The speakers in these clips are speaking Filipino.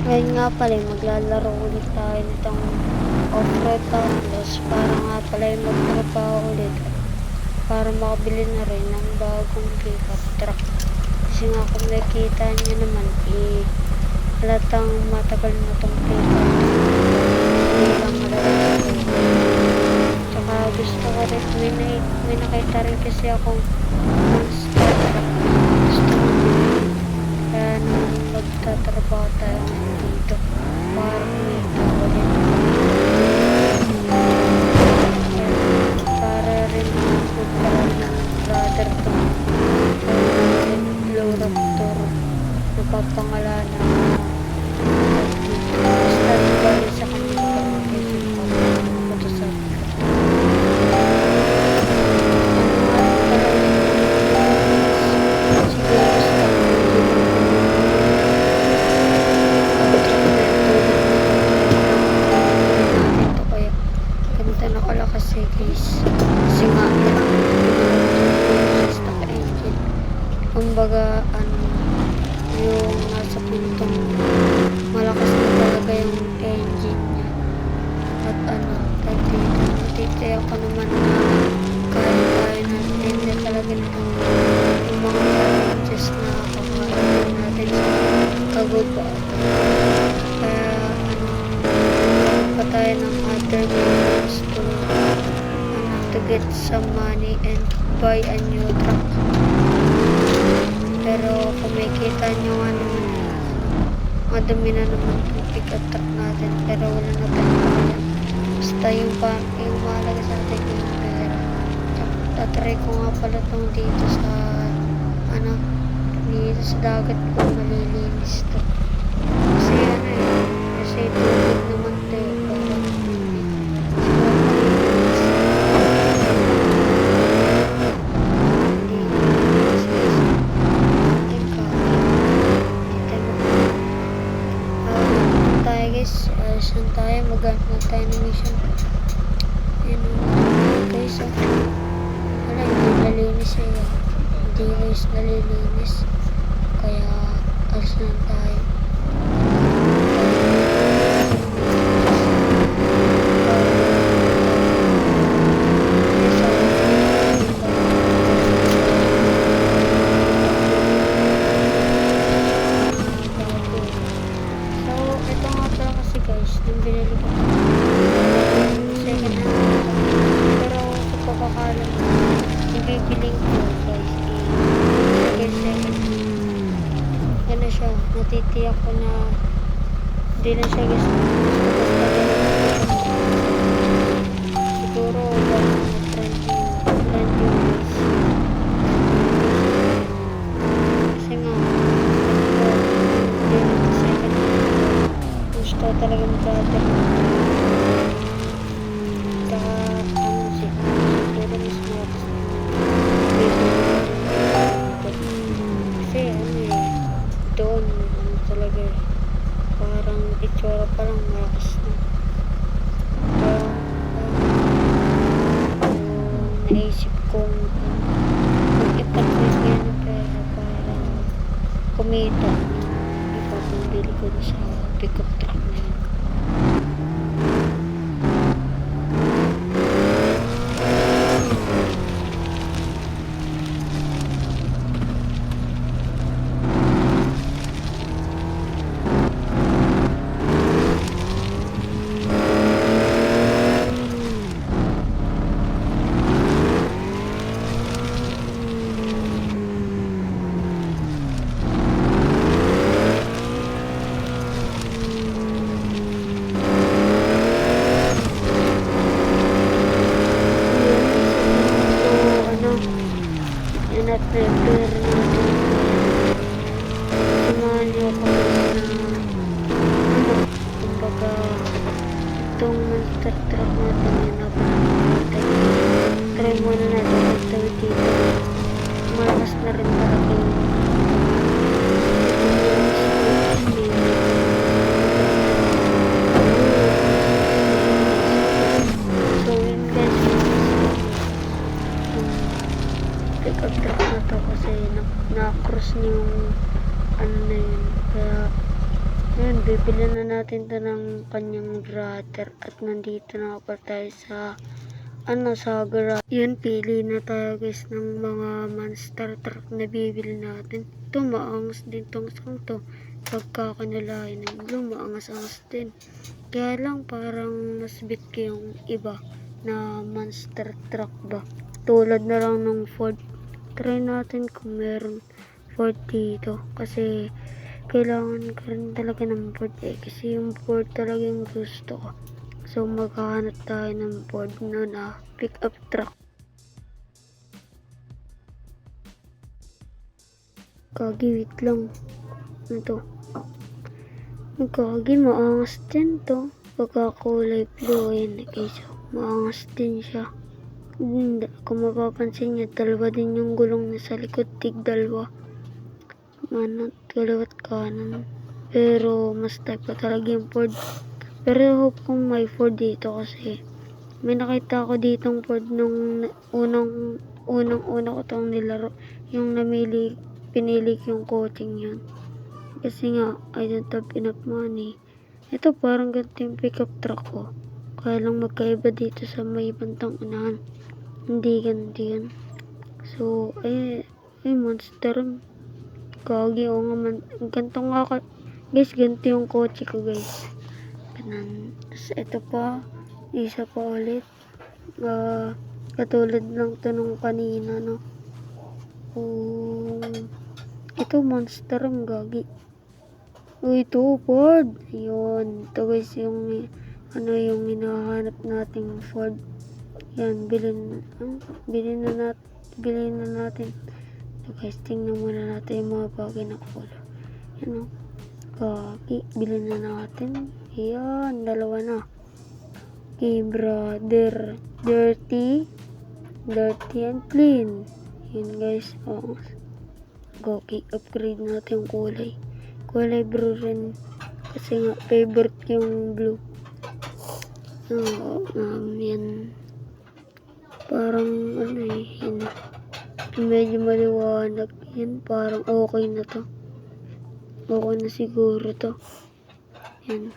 Ngayon nga pala, maglalaro ulit tayo nitong off-road Atlas para nga pala magtrabaho ulit para makabili na rin ng bagong pickup truck. Kasi nga kung nakikita nyo naman, halatang matagal na itong pickup hindi lang malalagay. Tsaka gusto ko rin, may nakita rin kasi akong monster truck gusto ko din. Kaya naman magtatrabaho tayo dito para kumita ulit. Para rin magkaroon ng brother ko Blue Raptor na papangalanan basta bali sa kanila ito sa kasi guys, kasi nga stock engine, kumbaga yung nasa puntong malakas na talaga yung engine nya at natitiyak ko naman na kaya natin na talaga yung mga challenges na kakaroon natin sa kaguba. Kaya pa tayo ng other means to get some money and buy a new truck. Pero kung may kita nyo nga naman madami na naman itong pickup truck natin, pero wala na tayo basta yung mahalaga sa atin yung pera. Tatry ko nga pala itong dito sa dito sa dagat ko malilinis to kasi kasi tubig naman tayo saan tayo mag-ant na tayo ng mission. Yun guys, wala, hindi nalinis hindi guys nalilinis kaya alas lang tayo. Yung binili ko second hand pero sa pagkakalam ibibiling ko guys second hand gano'n siya, natitiyak ko na hindi na siya guys siguro trending kasi nga gusto talagang brother saka siguro mas malakas kasi doon talaga parang itsura pa lang malakas na pero naisip kong mag-ipatrate yan ng pera para kumita ipapambili ko sa pickup truck na yun. bibili na natin to ng kanyang brother at nandito na ako tayo sa sa garage. Yun, pili na tayo guys ng mga monster truck na bibili natin. Ito, maangas din tong isang to. Pagkakanalain ng blue, maangas-angas din. Kaya lang parang nasbit ko yung iba na monster truck ba. Tulad na lang ng Ford. Try natin kung meron Ford dito. Kasi kailangan ka rin talaga ng Ford kasi yung Ford talaga yung gusto ko. So maghahanap tayo ng Ford na pick up truck. Kagi, wait lang. Ito. Kagi, maangas din to. Pagkakulay blue, ayan guys. Maangas din siya. Kung mapapansin nyo, dalawa din yung gulong na sa likod, tig-dalawa. Kaliwat kanan. Pero mas type ko talaga yung Ford. Pero hope kung may Ford dito kasi may nakita ko ditong Ford nung unang ko tong nilaro. Yung pinili yung coaching yun. Kasi nga, I don't have enough money. Ito parang ganito yung pickup truck ko. Kaya lang magkaiba dito sa may bantang unahan. Hindi ganito yun. So, ay monster. Kagi, o nga man. Ganito nga ka. Guys, ganito yung kotse ko guys. Ganun. Tapos ito pa. Isa pa ulit. Katulad lang to nung kanina, no. Ito monster ang gagi. Ito Ford. Yun. Ito guys yung yung hinahanap nating Ford. Yan, bilhin na natin. So guys, tingnan muna natin yung mga bagay na color. Yan o. Kaki, bilhin na natin. Yan, dalawa na. Okay, brother. Dirty and clean. Yan guys. Okay, upgrade natin yung kulay. Kulay blue rin. Kasi nga, favorite yung blue. Yan. Parang yan. Medyo maliwanag. Yan, parang okay na to. Okay na siguro to. Yan.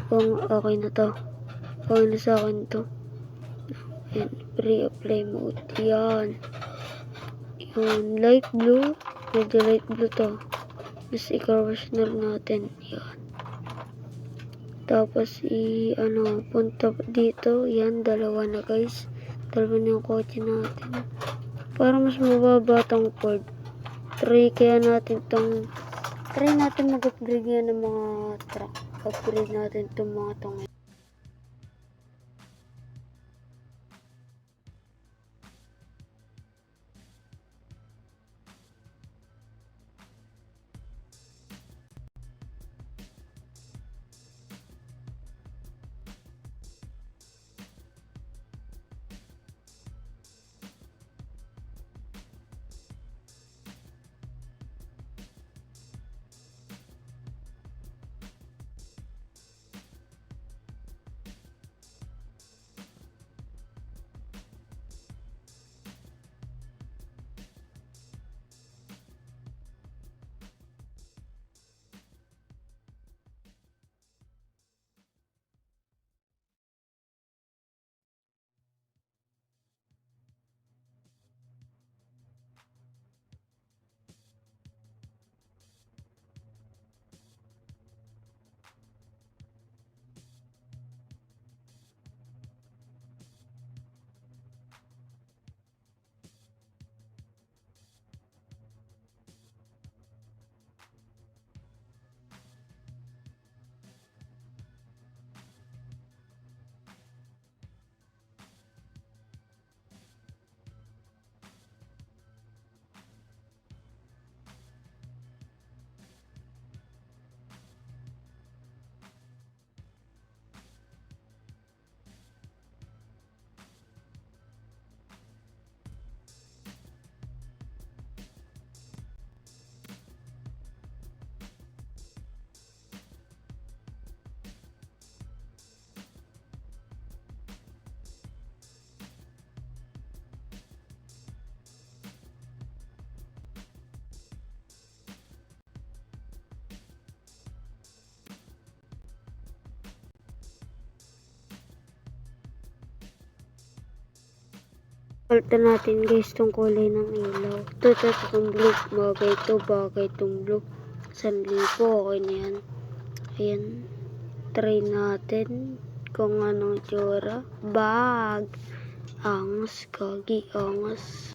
Okay na to. Okay na sa akin to. Yan, pre-apply mode. Yan. Yung light blue. Medyo light blue to. Mas i-carwash na natin. Yan. Tapos punta dito. Yan, dalawa na guys. Dalawa na yung kotse natin. Para mas mababa tong Ford. Try natin mag-upgrade yan ng mga truck. Upgrade natin itong mga tong. Palitan natin guys tong kulay ng ilaw. Ito itong blue. Bagay itong blue. 1,000. Okay na yan. Ayan. Try natin kung anong itsura. Bag. Angas. Kagi. Angas.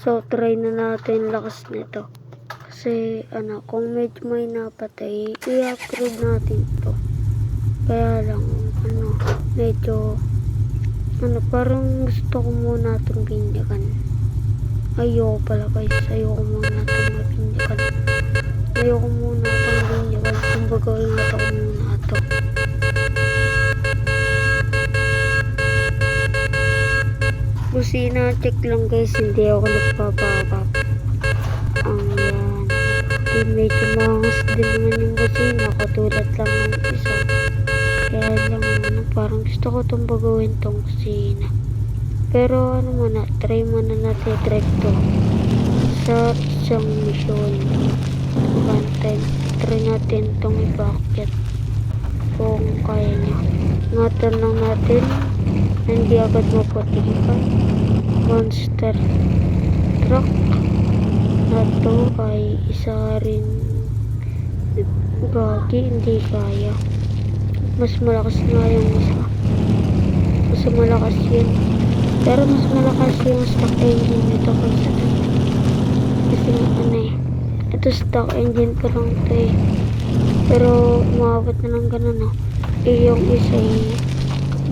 So, try na natin lakas nito. Kasi, kung medyo may napatay, i-upgrade natin ito. Kaya lang, medyo, parang gusto ko muna itong binyagan. Ayoko pala guys, ayoko muna itong mabinyagan. Ayoko muna itong binyagan. Kumbaga, ingat ako muna ito. Busina, check lang guys, hindi ako nagpapapap. Medyo maangas din naman yung busina, katulad lang ng isa. Kaya lang, parang gusto ko itong bagawin itong busina. Pero muna, try muna natin direct to sa isang mission. Try natin itong i-bucket kung kaya niya. Ingatan lang natin hindi agad mapatikan. Monster truck na to ay isa rin gagi, hindi kaya. Mas malakas nga yung isa. Mas malakas yun. Pero mas malakas yung stock engine nito kaysa dito. Kasi ito stock engine pa lang ito eh. Pero umabot na lang ganun yung isa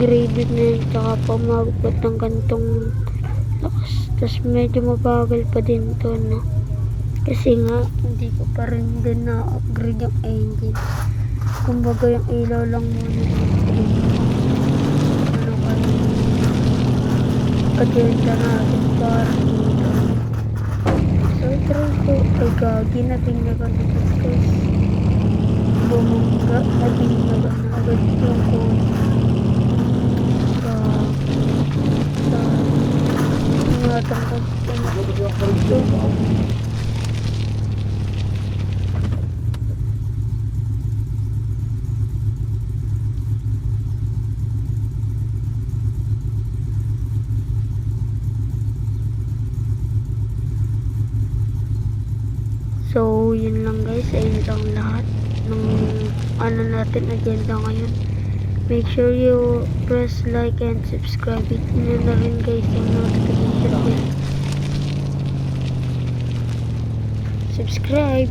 graded na yun, tsaka pa umabot ng gantong lakas. Tapos medyo mabagal pa din ito kasi nga hindi ko pa rin din na-upgrade yung engine. Kumbaga yung ilaw lang muna agenda natin para dito. So try ko ay gagi na binyagan ito guys. Bumangga na binyagan na agad yung code. Ingatan ko so yun lang guys, ayun lang lahat ng natin agenda ngayon. Make sure you press like and subscribe. Hit nyo na rin guys yung notification bell. Subscribe.